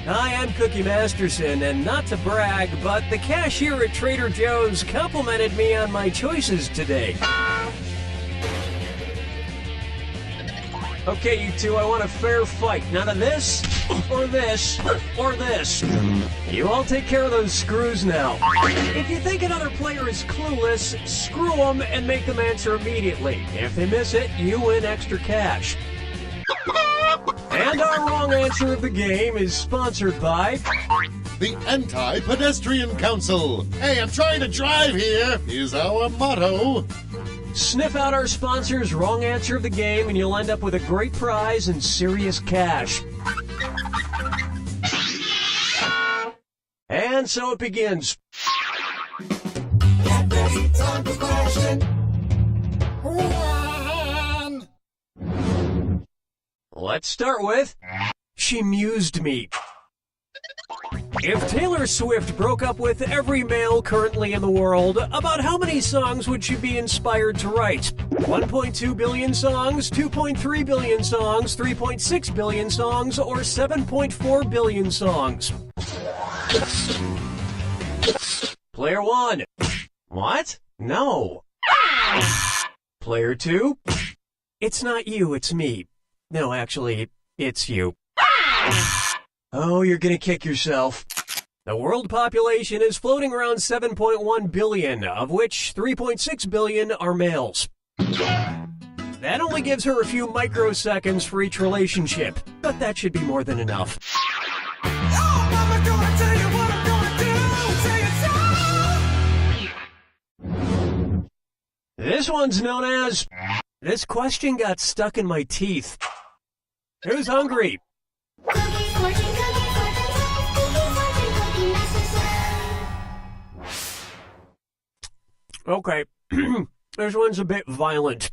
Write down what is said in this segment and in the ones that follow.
Hi, I'm Cookie Masterson, and not to brag, but the cashier at Trader Joe's complimented me on my choices today. Okay, you two, I want a fair fight. None of this, or this, or this. You all take care of those screws now. If you think another player is clueless, screw them and make them answer immediately. If they miss it, you win extra cash. And our wrong answer of the game is sponsored by the Anti-Pedestrian Council. Hey, I'm trying to drive here, is our motto. Sniff out our sponsor's wrong answer of the game and you'll end up with a great prize and serious cash. And so it begins. Get ready, time for question 1. Let's start with, she mused me. If Taylor Swift broke up with every male currently in the world, about how many songs would she be inspired to write? 1.2 billion songs, 2.3 billion songs, 3.6 billion songs, or 7.4 billion songs? Player 1. What? No. Player 2. It's not you, it's me. No, actually, it's you. Oh, you're gonna kick yourself. The world population is floating around 7.1 billion, of which 3.6 billion are males. That only gives her a few microseconds for each relationship, but that should be more than enough. Oh, Mama, gonna tell you what I'm gonna do. Say it so. This one's known as, this question got stuck in my teeth. Who's hungry? Okay, this one's a bit violent.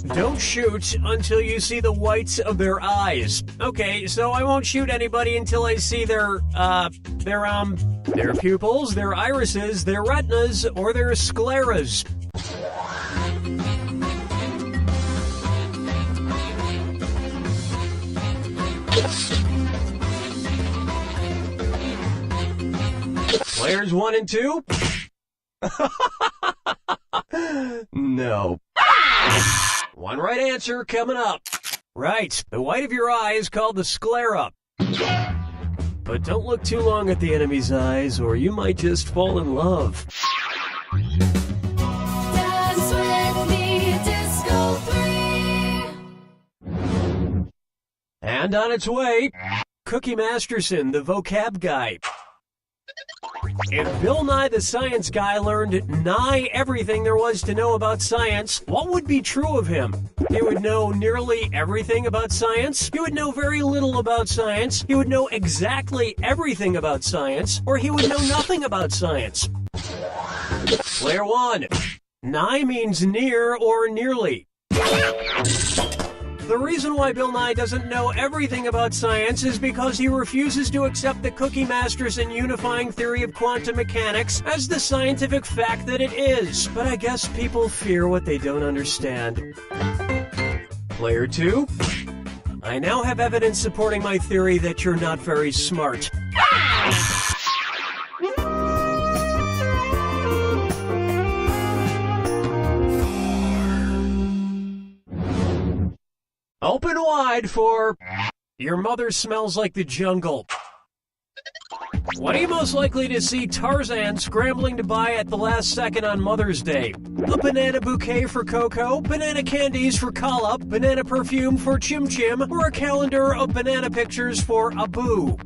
Don't shoot until you see the whites of their eyes. Okay, so I won't shoot anybody until I see their pupils, their irises, their retinas, or their scleras. Players 1 and 2? No. One right answer coming up. Right, the white of your eye is called the sclera. But don't look too long at the enemy's eyes, or you might just fall in love. Dance with me, Disco 3. And on its way, Cookie Masterson, the vocab guy. If Bill Nye the Science Guy learned nigh everything there was to know about science, what would be true of him? He would know nearly everything about science, he would know very little about science, he would know exactly everything about science, or he would know nothing about science. Player 1. Nigh means near or nearly. The reason why Bill Nye doesn't know everything about science is because he refuses to accept the Cookie Masterson unifying theory of quantum mechanics as the scientific fact that it is. But I guess people fear what they don't understand. Player 2. I now have evidence supporting my theory that you're not very smart. Open wide for your mother smells like the jungle. What are you most likely to see Tarzan scrambling to buy at the last second on Mother's Day? A banana bouquet for Coco, banana candies for Kala, banana perfume for Chim Chim, or a calendar of banana pictures for Abu?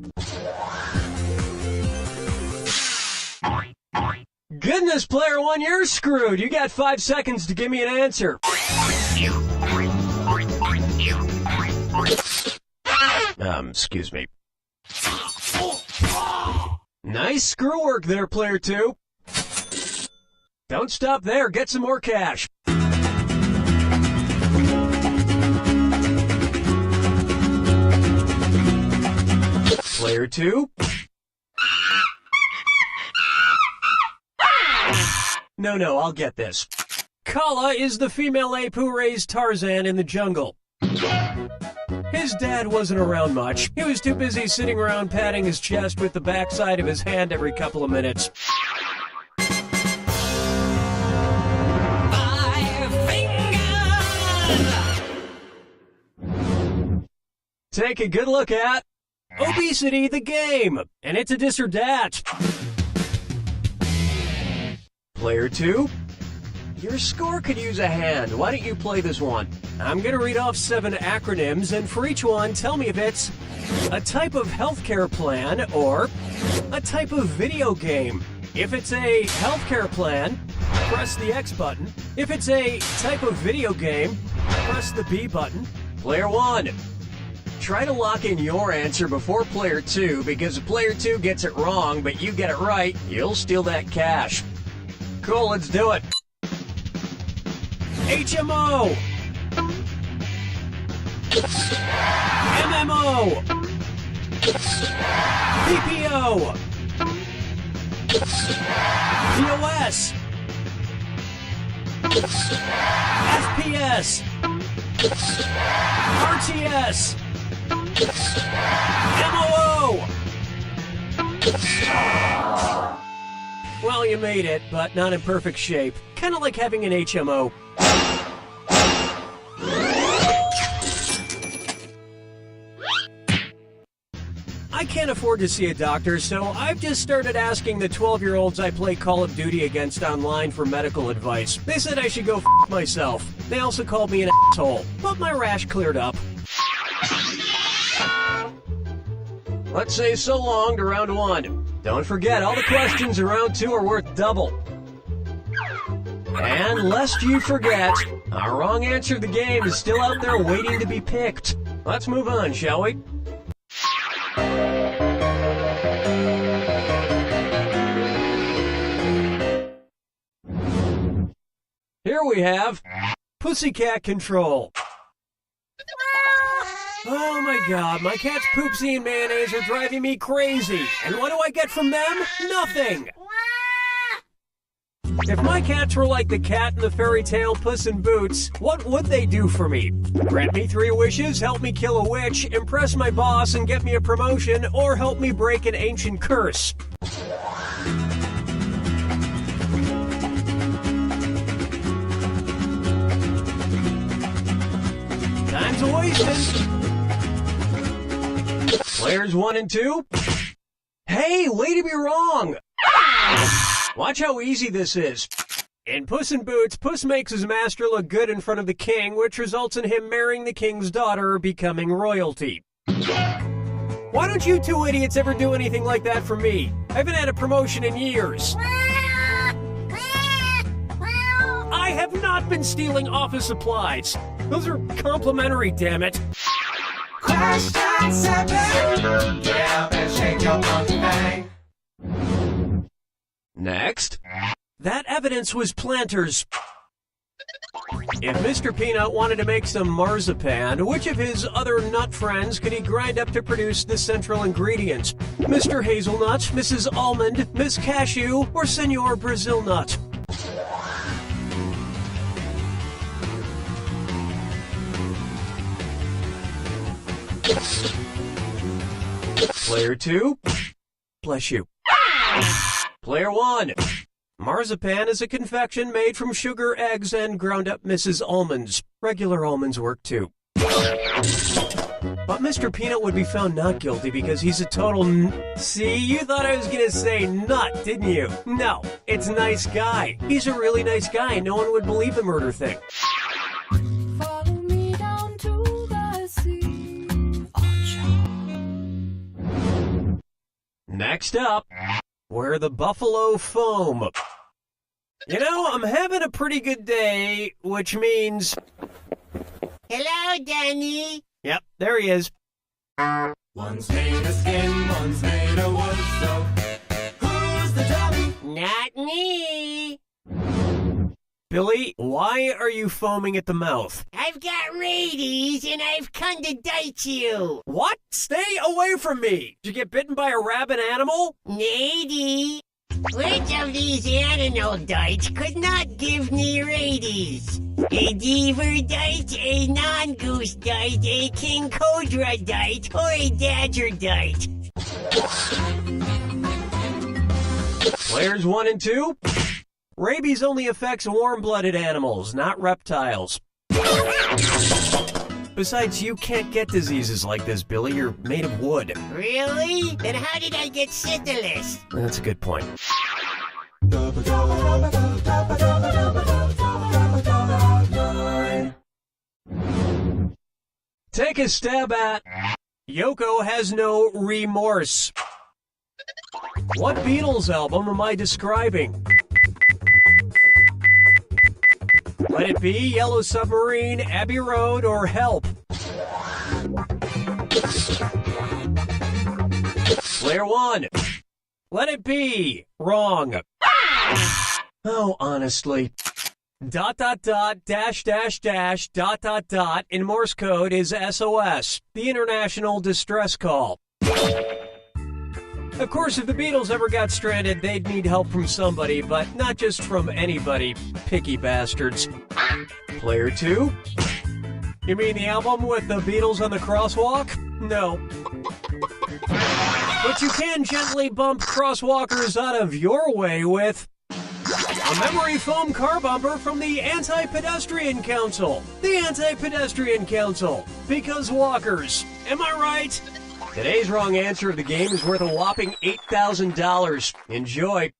Goodness, player 1, you're screwed. You got 5 seconds to give me an answer. Excuse me. Nice screw work there, player 2. Don't stop there, get some more cash. Player 2. No, I'll get this. Kala is the female ape who raised Tarzan in the jungle. His dad wasn't around much. He was too busy sitting around patting his chest with the backside of his hand every couple of minutes. Take a good look at Obesity the Game, and it's a dis or dat. Player 2, your score could use a hand. Why don't you play this one? I'm gonna read off 7 acronyms, and for each one, tell me if it's a type of healthcare plan or a type of video game. If it's a healthcare plan, press the X button. If it's a type of video game, press the B button. Player 1. Try to lock in your answer before player 2, because if player 2 gets it wrong, but you get it right, you'll steal that cash. Cool, let's do it. HMO. MMO. PPO. POS. FPS. RTS. MOO! Well, you made it, but not in perfect shape. Kind of like having an HMO. I can't afford to see a doctor, so I've just started asking the 12-year-olds I play Call of Duty against online for medical advice. They said I should go f*** myself. They also called me an asshole, but my rash cleared up. Let's say so long to round 1. Don't forget, all the questions in round 2 are worth double. And lest you forget, our wrong answer to the game is still out there waiting to be picked. Let's move on, shall we? Here we have Pussycat Control. Oh my god, my cat's poopsie and mayonnaise are driving me crazy. And what do I get from them? Nothing! If my cats were like the cat in the fairy tale Puss in Boots, what would they do for me? Grant me 3 wishes, help me kill a witch, impress my boss and get me a promotion, or help me break an ancient curse. Time's a-wasting. Players 1 and 2. Hey, way to be wrong! Watch how easy this is. In Puss in Boots, Puss makes his master look good in front of the king, which results in him marrying the king's daughter, becoming royalty. Why don't you 2 idiots ever do anything like that for me? I haven't had a promotion in years. I have not been stealing office supplies. Those are complimentary, damn it. Question 7. Get up and shake your monkey bang. Next. That evidence was Planters. If Mr. Peanut wanted to make some marzipan, which of his other nut friends could he grind up to produce the central ingredient? Mr. Hazelnut, Mrs. Almond, Miss Cashew, or Senor Brazil Nut? Player 2, bless you. Player 1, marzipan is a confection made from sugar, eggs, and ground-up Mrs. Almonds. Regular almonds work too. But Mr. Peanut would be found not guilty because he's a total See, you thought I was gonna say nut, didn't you? No, it's nice guy. He's a really nice guy. No one would believe the murder thing. Follow me down to the sea. Next up, we're the Buffalo Foam. You know, I'm having a pretty good day, which means... Hello, Danny. Yep, there he is. One's made of skin, one's made of wood, so who's the dummy? Not me. Billy, why are you foaming at the mouth? I've got rabies and I've come to date you. What? Stay away from me! Did you get bitten by a rabid animal? Maybe. Which of these animal dites could not give me rabies? A beaver dite, a non-goose dite, a king cobra dite, or a badger dite? Players 1 and 2. Rabies only affects warm-blooded animals, not reptiles. Besides, you can't get diseases like this, Billy. You're made of wood. Really? Then how did I get syphilis? That's a good point. Take a stab at Yoko Has No Remorse. What Beatles album am I describing? Let it be Yellow Submarine, Abbey Road, or Help. Player 1. Let it be. Wrong. Oh, honestly. ... dash dash dash ... in Morse code is SOS, the International Distress Call. Of course, if the Beatles ever got stranded, they'd need help from somebody, but not just from anybody, picky bastards. Player 2? You mean the album with the Beatles on the crosswalk? No. But you can gently bump crosswalkers out of your way with a memory foam car bumper from the Anti-Pedestrian Council. The Anti-Pedestrian Council. Because walkers. Am I right? Today's wrong answer of the game is worth a whopping $8,000. Enjoy.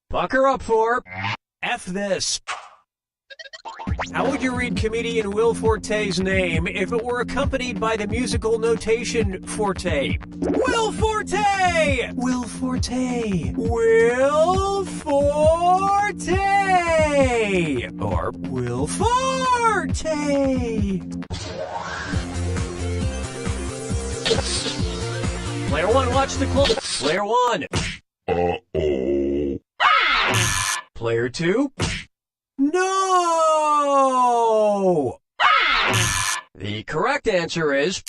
Bucker up for F this. How would you read comedian Will Forte's name if it were accompanied by the musical notation Forte? Will Forte! Will Forte! Will Forte! Or Will Forte! Player 1, watch the clock. Player 1. Uh-oh. Player 2. No! The correct answer is,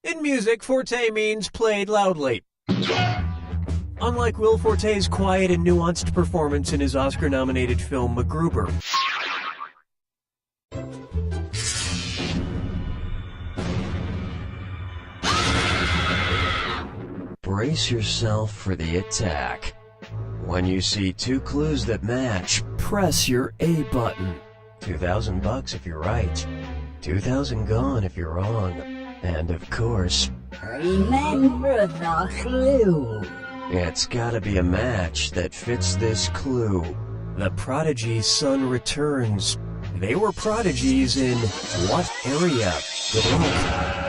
in music, forte means played loudly. Unlike Will Forte's quiet and nuanced performance in his Oscar-nominated film MacGruber. Brace yourself for the attack. When you see two clues that match, press your A button. $2,000 if you're right. 2,000 gone if you're wrong. And of course, remember the clue. It's gotta be a match that fits this clue. The prodigy's son returns. They were prodigies in what area? Good luck.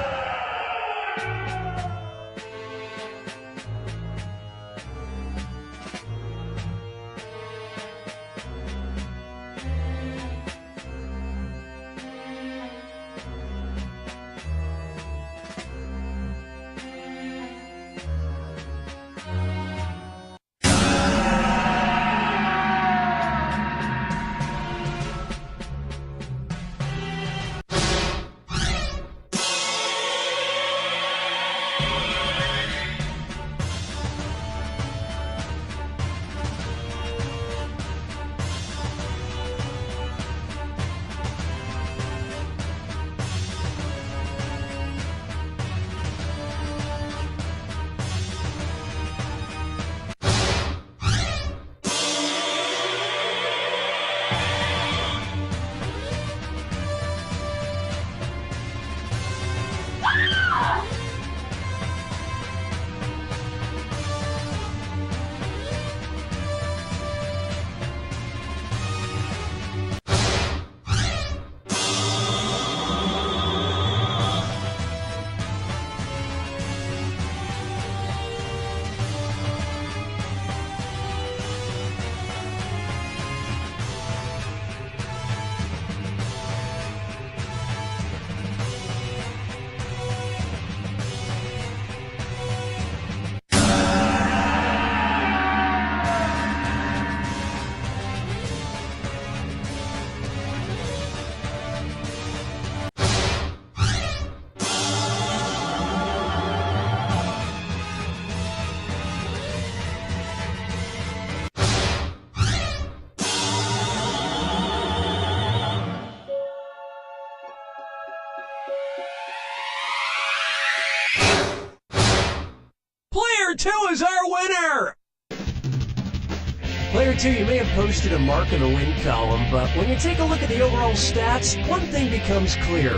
MrCevin22, you may have posted a mark in the win column, but when you take a look at the overall stats, one thing becomes clear.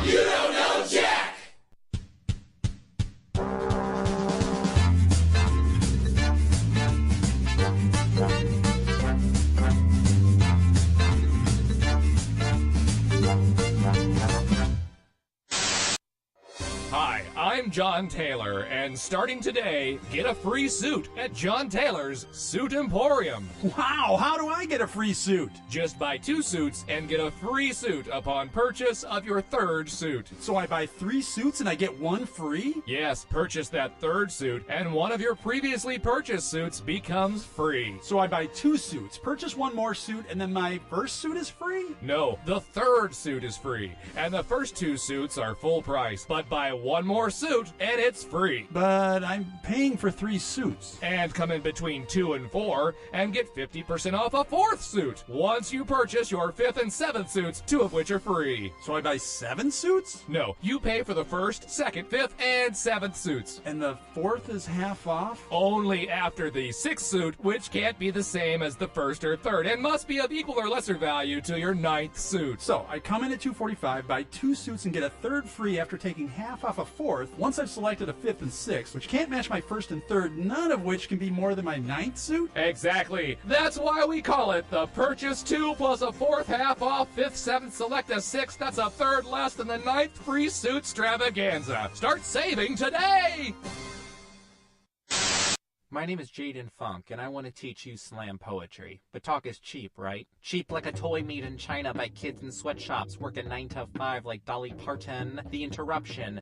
You don't know Jack! Hi, I'm John Taylor, and starting today, get a free suit at John Taylor's Suit Emporium. Wow, how do I get a free suit? Just buy 2 suits and get a free suit upon purchase of your 3rd suit. So I buy 3 suits and I get 1 free? Yes, purchase that 3rd suit, and one of your previously purchased suits becomes free. So I buy 2 suits, purchase 1 more suit, and then my first suit is free? No, the 3rd suit is free, and the first 2 suits are full price, but buy 1 more suit and it's free. But I'm paying for 3 suits. And come in between 2 and 4 and get 50% off a 4th suit once you purchase your 5th and 7th suits, 2 of which are free. So I buy 7 suits? No, you pay for the 1st, 2nd, 5th, and 7th suits. And the 4th is half off? Only after the 6th suit, which can't be the same as the 1st or 3rd, and must be of equal or lesser value to your 9th suit. So I come in at $245, buy 2 suits, and get a 3rd free after taking half off a 4th. Once I've selected a 5th and 6th, which can't match my 1st and 3rd, none of which can be more than my 9th suit? Exactly. That's why we call it the purchase 2 plus a 4th half off, 5th, 7th, select a 6th, that's a 3rd less than the 9th free suit extravaganza. Start saving today! My name is Jaden Funk, and I want to teach you slam poetry. But talk is cheap, right? Cheap like a toy made in China by kids in sweatshops working 9 to 5 like Dolly Parton. The interruption.